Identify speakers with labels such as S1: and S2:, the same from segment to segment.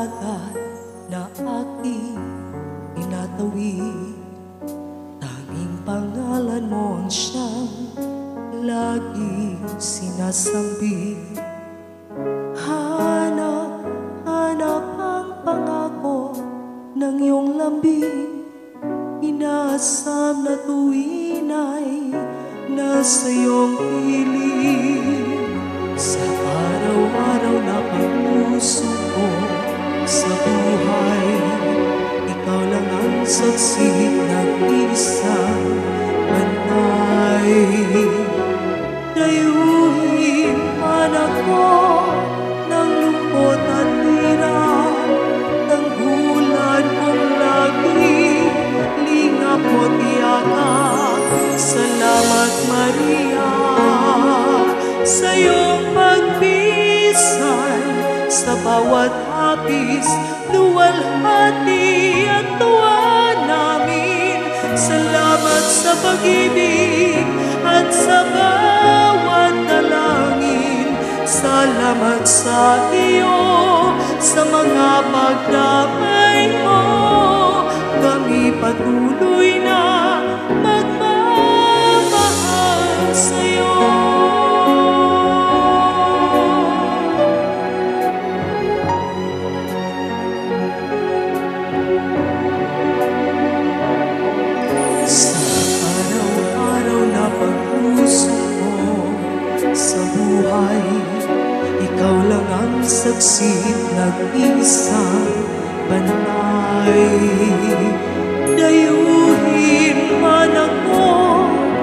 S1: dagat na aking tinatawid. Tanging pangalan mo ang siyang laging sinasambit. Hanap, hanap ang pangako ng iyong lambing. Inaasam na tuwin ay nasa iyong piling. Sa araw-araw na pagpuso ko sa buhay, ikaw lang ang saksi ng isang bantay. Dayuhin man ako ng lungkot at hirap, tanggulan mong lagi, lingap mo't yakap. Salamat Maria sa iyong pagbisan, sa bawat hapis, luwalhati at tuwa namin. Salamat sa pag-ibig at sa bawat dalangin. Salamat sa iyo, sa mga pagdamay mo. Kami patuloy na magmamahal sa iyo. Sa buhay, ikaw lang ang saksi, nag-iisang bantay. Dayuhin man ako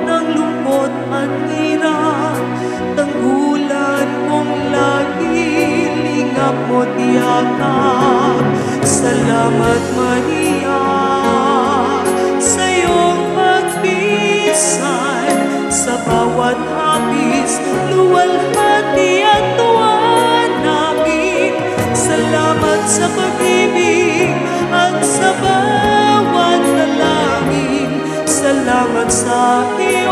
S1: ng lungkot at hirap, tanggulan mong lagi, lingap mo't yakap. Salamat Maria sa iyong pagbisan, sa bawat hapis, luwalhati at tuwa namin. Salamat sa pag-ibig at sa bawat dalangin. Salamat sa iyo,